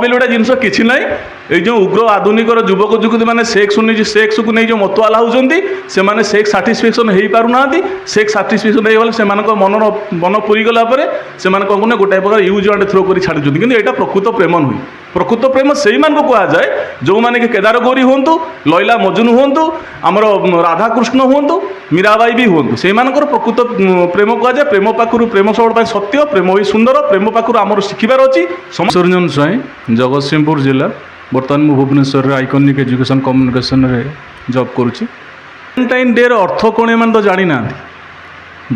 ବୋଲି ଗୋଟେ ଜିନିଷ କିଛି ନାହିଁ। ଏଇ ଯେଉଁ ଉଗ୍ର ଆଧୁନିକର ଯୁବକ ଯୁବତୀ ମାନେ ସେକ୍ସକୁ ନେଇ ଯେଉଁ ମତୁଆଲା ହେଉଛନ୍ତି, ସେମାନେ ସେକ୍ସ ସାଟିସ୍ଫ୍ୟାକ୍ସନ୍ ହେଇପାରୁନାହାନ୍ତି। ସେକ୍ସ ସାଟିସ୍ଫ୍ୟାକ୍ସନ୍ ହେଇଗଲେ ସେମାନଙ୍କ ମନ ପୁରିଗଲା ପରେ ସେମାନେ କ'ଣ କରୁଛନ୍ତି, ଗୋଟାଏ ପ୍ରକାର ୟୁଜ୍ ଆଣ୍ଡ ଥ୍ରୋ କରି ଛାଡ଼ୁଛନ୍ତି। କିନ୍ତୁ ଏଇଟା ପ୍ରକୃତ ପ୍ରେମ ନୁହେଁ। ପ୍ରକୃତ ପ୍ରେମ ସେଇମାନଙ୍କୁ କୁହାଯାଏ ଯେଉଁମାନେ କି କେଦାର ଗୌରୀ ହୁଅନ୍ତୁ, ଲୈଲା ମଜନୁ ହୁଅନ୍ତୁ, ଆମର ରାଧାକୃଷ୍ଣ ହୁଅନ୍ତୁ, ମୀରାବାଇ ବି ହୁଅନ୍ତୁ, ସେଇମାନଙ୍କର ପ୍ରକୃତ ପ୍ରେମ କୁହାଯାଏ। ପ୍ରେମ ପାଖରୁ ପ୍ରେମ ସବୁବେଳେ ପାଇଁ ସତ୍ୟ, ପ୍ରେମ ହିଁ ସୁନ୍ଦର, ପ୍ରେମ ପାଖରୁ ଆମର ଶିଖିବାର ଅଛି। ସୂର୍ଯ୍ୟରଞ୍ଜନ ସ୍ୱାଇଁ, ଜଗତସିଂହପୁର ଜିଲ୍ଲା। ବର୍ତ୍ତମାନ ମୁଁ ଭୁବନେଶ୍ୱରରେ ଆଇକନିକ୍ ଏଜୁକେସନ୍ କମ୍ୟୁନିକେସନରେ ଜବ୍ କରୁଛି। ଭାଲେଣ୍ଟାଇନ୍ ଡେର ଅର୍ଥ କ'ଣ ଏମାନେ ତ ଜାଣିନାହାନ୍ତି।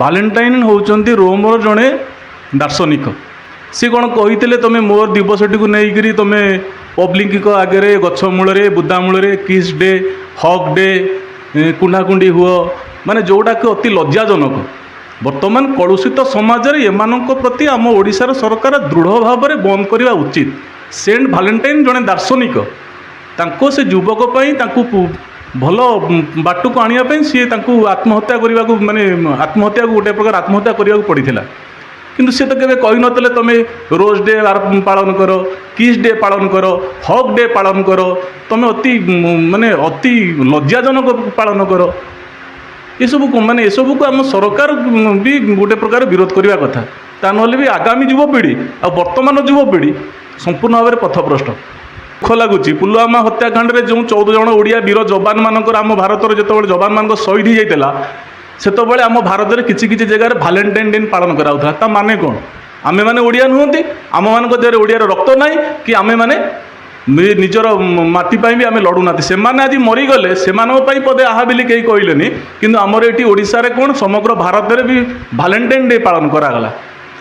ଭାଲେଣ୍ଟାଇନ୍ ହେଉଛନ୍ତି ରୋମର ଜଣେ ଦାର୍ଶନିକ। ସେ କ'ଣ କହିଥିଲେ, ତୁମେ ମୋର ଦିବସଟିକୁ ନେଇକରି ତୁମେ ପବ୍ଲିକଙ୍କ ଆଗରେ ଗଛ ମୂଳରେ, ବୁଦା ମୂଳରେ କିସ୍ ଡେ, ହକ୍ ଡେ, କୁଣ୍ଢାକୁଣ୍ଡି ହୁଅ, ମାନେ ଯେଉଁଟାକି ଅତି ଲଜ୍ଜାଜନକ। ବର୍ତ୍ତମାନ କଳୁଷିତ ସମାଜରେ ଏମାନଙ୍କ ପ୍ରତି ଆମ ଓଡ଼ିଶାର ସରକାର ଦୃଢ଼ ଭାବରେ ବନ୍ଦ କରିବା ଉଚିତ। ସେଣ୍ଟ ଭାଲେଣ୍ଟାଇନ୍ ଜଣେ ଦାର୍ଶନିକ, ତାଙ୍କୁ ସେ ଯୁବକ ପାଇଁ ତାଙ୍କୁ ଭଲ ବାଟକୁ ଆଣିବା ପାଇଁ ସିଏ ତାଙ୍କୁ ଆତ୍ମହତ୍ୟା କରିବାକୁ, ମାନେ ଆତ୍ମହତ୍ୟାକୁ ଗୋଟେ ପ୍ରକାର ଆତ୍ମହତ୍ୟା କରିବାକୁ ପଡ଼ିଥିଲା। କିନ୍ତୁ ସେ ତ କେବେ କହିନଥିଲେ ତୁମେ ରୋଜ୍ ଡେ ପାଳନ କର, କିସ୍ ଡେ ପାଳନ କର, ହକ୍ ଡେ ପାଳନ କର, ତୁମେ ଅତି ଲଜ୍ଜାଜନକ ପାଳନ କର। ଏସବୁକୁ ଏସବୁକୁ ଆମ ସରକାର ବି ଗୋଟେ ପ୍ରକାର ବିରୋଧ କରିବା କଥା। ତା ନହେଲେ ବି ଆଗାମୀ ଯୁବପିଢ଼ି ଆଉ ବର୍ତ୍ତମାନ ଯୁବପିଢ଼ି ସମ୍ପୂର୍ଣ୍ଣ ଭାବରେ ପଥଭ୍ରଷ୍ଟ। ଦୁଃଖ ଲାଗୁଛି, ପୁଲୱାମା ହତ୍ୟାକାଣ୍ଡରେ ଯେଉଁ 14 ଜଣ ଓଡ଼ିଆ ବୀର ଯବାନମାନଙ୍କର, ଆମ ଭାରତର ଯେତେବେଳେ ଯବାନମାନଙ୍କ ଶହୀଦ ହୋଇଯାଇଥିଲା, ସେତେବେଳେ ଆମ ଭାରତରେ କିଛି କିଛି ଜାଗାରେ ଭାଲେଣ୍ଟାଇନ୍ ଡେ ପାଳନ କରାଯାଉଥିଲା। ତା ମାନେ କ'ଣ? ଆମେମାନେ ଓଡ଼ିଆ ନୁହନ୍ତି? ଆମମାନଙ୍କ ଦେହରେ ଓଡ଼ିଆର ରକ୍ତ ନାହିଁ କି? ଆମେମାନେ ନିଜର ମାଟି ପାଇଁ ବି ଆମେ ଲଢ଼ୁନାହାନ୍ତି? ସେମାନେ ଆଜି ମରିଗଲେ, ସେମାନଙ୍କ ପାଇଁ ପଦେ ଆହା ବୋଲି କେହି କହିଲେନି। କିନ୍ତୁ ଆମର ଏଠି ଓଡ଼ିଶାରେ କ'ଣ, ସମଗ୍ର ଭାରତରେ ବି ଭାଲେଣ୍ଟାଇନ୍ ଡେ ପାଳନ କରାଗଲା।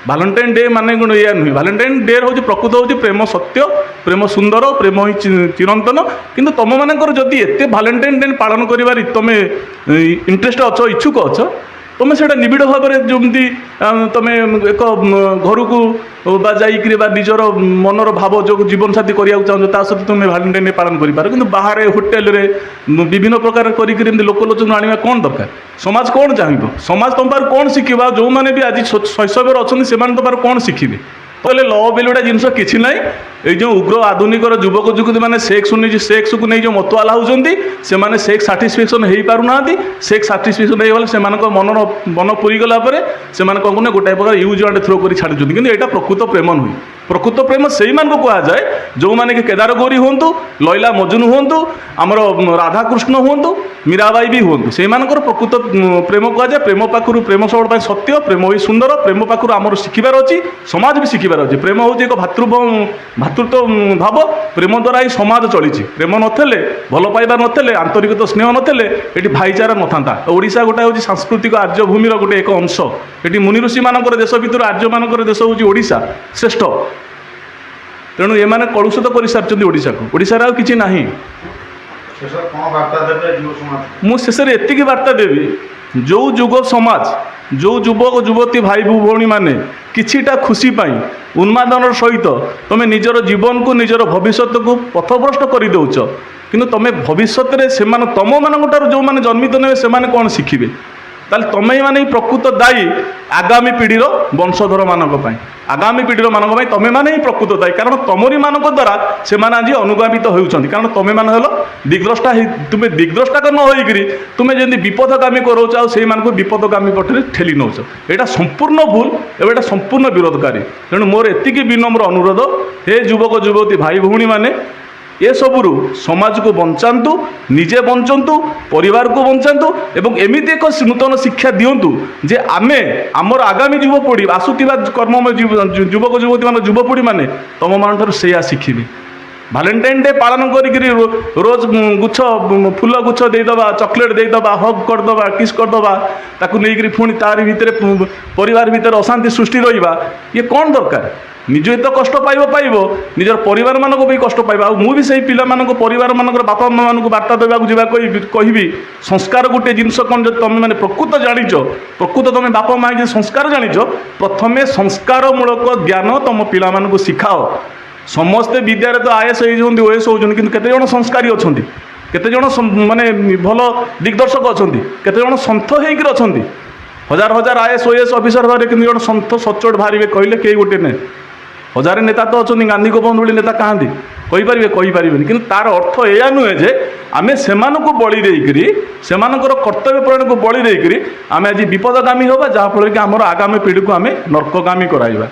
ଭାଲେଣ୍ଟାଇନ୍ ଡେ ମାନେ କ'ଣ ଏଇଆ ନୁହେଁ। ଭାଲେଣ୍ଟାଇନ୍ ଡେ ହେଉଛି ପ୍ରକୃତ ହେଉଛି ପ୍ରେମ ସତ୍ୟ, ପ୍ରେମ ସୁନ୍ଦର, ପ୍ରେମ ହିଁ ଚିରନ୍ତନ। କିନ୍ତୁ ତୁମମାନଙ୍କର ଯଦି ଏତେ ଭାଲେଣ୍ଟାଇନ୍ ଡେ ପାଳନ କରିବାରେ ତୁମେ ଇଣ୍ଟରେଷ୍ଟ ଅଛ, ଇଚ୍ଛୁକ ଅଛ, ତୁମେ ସେଇଟା ନିବିଡ଼ ଭାବରେ ଯେମିତି ତୁମେ ଏକ ଘରକୁ ବା ଯାଇକରି ବା ନିଜର ମନର ଭାବ ଯେଉଁ ଜୀବନସାଥୀ କରିବାକୁ ଚାହୁଁଛ, ତା ସହିତ ତୁମେ ଭାଲେଣ୍ଟାଇନ୍ ଡେ ପାଳନ କରିପାର। କିନ୍ତୁ ବାହାରେ ହୋଟେଲରେ ବିଭିନ୍ନ ପ୍ରକାର କରିକିରି ଏମିତି ଲୋକଲୋଚନ ଆଣିବା କ'ଣ ଦରକାର? ସମାଜ କ'ଣ ଚାହିଁବ? ସମାଜ ତୁମ ପାଖରୁ କ'ଣ ଶିଖିବ? ଆଉ ଯେଉଁମାନେ ବି ଆଜି ଶୈଶବରେ ଅଛନ୍ତି, ସେମାନେ ତୁମ ପାଖରୁ କ'ଣ ଶିଖିବେ? କହିଲେ ଲ ବୋଲି ଗୋଟେ ଜିନିଷ କିଛି ନାହିଁ। ଏଇ ଯେଉଁ ଉଗ୍ର ଆଧୁନିକର ଯୁବକ ଯୁବତୀ ମାନେ ସେକ୍ସକୁ ନେଇ ଯେଉଁ ମତୁଆଲା ହେଉଛନ୍ତି, ସେମାନେ ସେକ୍ସ ସାଟିସ୍ଫ୍ୟାକ୍ସନ୍ ହେଇପାରୁନାହାନ୍ତି। ସେକ୍ସ ସାଟିସ୍ଫ୍ୟାକ୍ସନ୍ ହେଇଗଲେ ସେମାନଙ୍କ ମନ ପୁରିଗଲା ପରେ ସେମାନେ କ'ଣ କରୁଛନ୍ତି, ଗୋଟାଏ ପ୍ରକାର ୟୁଜ୍ ଆଣ୍ଡ ଥ୍ରୋ କରି ଛାଡ଼ୁଛନ୍ତି। କିନ୍ତୁ ଏଇଟା ପ୍ରକୃତ ପ୍ରେମ ନୁହେଁ। ପ୍ରକୃତ ପ୍ରେମ ସେଇମାନଙ୍କୁ କୁହାଯାଏ ଯେଉଁମାନେ କି କେଦାର ଗୌରୀ ହୁଅନ୍ତୁ, ଲୈଲା ମଜନୁ ହୁଅନ୍ତୁ, ଆମର ରାଧାକୃଷ୍ଣ ହୁଅନ୍ତୁ, ମୀରାବାଇ ବି ହୁଅନ୍ତୁ, ସେଇମାନଙ୍କର ପ୍ରକୃତ ପ୍ରେମ କୁହାଯାଏ। ପ୍ରେମ ପାଖରୁ ପ୍ରେମ ସବୁବେଳେ ପାଇଁ ସତ୍ୟ, ପ୍ରେମ ହିଁ ସୁନ୍ଦର, ପ୍ରେମ ପାଖରୁ ଆମର ଶିଖିବାର ଅଛି, ସମାଜ ବି ଶିଖିବାର ଅଛି। ପ୍ରେମ ହେଉଛି ଏକ ଭାତୃତ୍ୱ ଭାବ। ପ୍ରେମ ଦ୍ୱାରା ହିଁ ସମାଜ ଚଳିଛି। ପ୍ରେମ ନଥିଲେ, ଭଲ ପାଇବା ନଥିଲେ, ଆନ୍ତରିକତା ସ୍ନେହ ନଥିଲେ ଏଠି ଭାଇଚାରା ନଥାନ୍ତା। ଓଡ଼ିଶା ଗୋଟେ ହେଉଛି ସାଂସ୍କୃତିକ ଆର୍ଯ୍ୟଭୂମିର ଗୋଟେ ଏକ ଅଂଶ। ଏଠି ମୁନି ଋଷିମାନଙ୍କର ଦେଶ ଭିତରୁ ଆର୍ଯ୍ୟମାନଙ୍କର ଦେଶ ହେଉଛି ଓଡ଼ିଶା ଶ୍ରେଷ୍ଠ। ତେଣୁ ଏମାନେ କଳୁଷିତ କରିସାରିଛନ୍ତି ଓଡ଼ିଶାକୁ। ଓଡ଼ିଶାରେ ଆଉ କିଛି ନାହିଁ। ମୁଁ ଶେଷରେ ଏତିକି ବାର୍ତ୍ତା ଦେବି, ଯେଉଁ ଯୁଗ ସମାଜ, ଯେଉଁ ଯୁବକ ଯୁବତୀ ଭାଇ ଭଉଣୀମାନେ କିଛିଟା ଖୁସି ପାଇଁ ଉନ୍ମାଦନର ସହିତ ତୁମେ ନିଜର ଜୀବନକୁ, ନିଜର ଭବିଷ୍ୟତକୁ ପଥଭ୍ରଷ୍ଟ କରିଦେଉଛ, କିନ୍ତୁ ତୁମେ ଭବିଷ୍ୟତରେ ତୁମମାନଙ୍କଠାରୁ ଯେଉଁମାନେ ଜନ୍ମିତ ନେବେ ସେମାନେ କ'ଣ ଶିଖିବେ? ତାହେଲେ ତୁମେମାନେ ହିଁ ପ୍ରକୃତ ଦାୟୀ ଆଗାମୀ ପିଢ଼ିର ବଂଶଧରମାନଙ୍କ ପାଇଁ। ଆଗାମୀ ପିଢ଼ିର ମାନଙ୍କ ପାଇଁ ତୁମେମାନେ ହିଁ ପ୍ରକୃତ ଦାୟୀ। କାରଣ ତୁମରିମାନଙ୍କ ଦ୍ୱାରା ସେମାନେ ଆଜି ଅନୁଗାମିତ ହେଉଛନ୍ତି। କାରଣ ତୁମେମାନେ ହେଲ ଦିଗ୍ଦ୍ରଷ୍ଟା। ତୁମେ ଦିଗ୍ଦ୍ରଷ୍ଟାକ ନ ହୋଇକରି ତୁମେ ଯେମିତି ବିପଦଗାମୀ କରାଉଛ, ଆଉ ସେଇମାନଙ୍କୁ ବିପଦଗାମୀ ପଟରେ ଠେଲି ନେଉଛ। ଏଇଟା ସମ୍ପୂର୍ଣ୍ଣ ଭୁଲ ଏବଂ ଏଇଟା ସମ୍ପୂର୍ଣ୍ଣ ବିରୋଧକାରୀ। ତେଣୁ ମୋର ଏତିକି ବିନମ୍ର ଅନୁରୋଧ, ହେ ଯୁବକ ଯୁବତୀ ଭାଇ ଭଉଣୀମାନେ, ଏସବୁରୁ ସମାଜକୁ ବଞ୍ଚାନ୍ତୁ, ନିଜେ ବଞ୍ଚନ୍ତୁ, ପରିବାରକୁ ବଞ୍ଚାନ୍ତୁ ଏବଂ ଏମିତି ଏକ ନୂତନ ଶିକ୍ଷା ଦିଅନ୍ତୁ ଯେ ଆମେ ଆମର ଆଗାମୀ ଯୁବପିଢ଼ି, ଆସୁଥିବା କର୍ମମୟ ଯୁବକ ଯୁବତୀମାନେ, ଯୁବପିଢ଼ିମାନେ ତୁମମାନଙ୍କଠାରୁ ସେଇଆ ଶିଖିବେ। ଭାଲେଣ୍ଟାଇନ୍ ଡେ ପାଳନ କରିକିରି ରୋଜ ଗୁଚ୍ଛ, ଫୁଲ ଗୁଚ୍ଛ ଦେଇଦେବା, ଚକୋଲେଟ୍ ଦେଇଦେବା, ହକ୍ କରିଦେବା, କିସ୍ କରିଦେବା, ତାକୁ ନେଇକରି ପୁଣି ତାରି ଭିତରେ ପରିବାର ଭିତରେ ଅଶାନ୍ତି ସୃଷ୍ଟି ରହିବା, ଇଏ କ'ଣ ଦରକାର? ନିଜେ ତ କଷ୍ଟ ପାଇବ, ନିଜର ପରିବାରମାନଙ୍କୁ ବି କଷ୍ଟ ପାଇବ। ଆଉ ମୁଁ ବି ସେଇ ପିଲାମାନଙ୍କ ପରିବାରମାନଙ୍କର ବାପା ମାଆମାନଙ୍କୁ ବାର୍ତ୍ତା ଦେବାକୁ କହିବି, ସଂସ୍କାର ଗୋଟିଏ ଜିନିଷ କ'ଣ, ଯଦି ତୁମେମାନେ ପ୍ରକୃତ ଜାଣିଛ, ପ୍ରକୃତ ତୁମେ ବାପା ମାଆ ଯଦି ସଂସ୍କାର ଜାଣିଛ, ପ୍ରଥମେ ସଂସ୍କାରମୂଳକ ଜ୍ଞାନ ତୁମ ପିଲାମାନଙ୍କୁ ଶିଖାଅ। ସମସ୍ତେ ବିଦ୍ୟାରେ ତ ଆଇଏସ୍ ହେଇଯାଉଛନ୍ତି, ଓଏସ୍ ହେଉଛନ୍ତି, କିନ୍ତୁ କେତେଜଣ ସଂସ୍କାରୀ ଅଛନ୍ତି? କେତେଜଣ ଭଲ ଦିଗ୍ଦର୍ଶକ ଅଛନ୍ତି? କେତେଜଣ ସନ୍ଥ ହେଇକିରି ଅଛନ୍ତି? ହଜାର ହଜାର ଆଇଏସ୍ ଓଏସ୍ ଅଫିସର ଭାବରେ କିନ୍ତୁ ଜଣେ ସନ୍ଥ ସଚ୍ଚୋଟ ବାହାରିବେ କହିଲେ କେହି ଗୋଟେ ନାହିଁ। हजारे नेता तो अच्छा गांधी गोपबंधु भली नेता कहांती कहींपारे कि तार अर्थ यह नुहे जे आम से बलि देकरी से कर्तव्य परायण को बलि देकरी आम आज विपदगामी होगा जहाँफल कि आमर आगामी पीढ़ी को आम नर्कगामी कराइबा।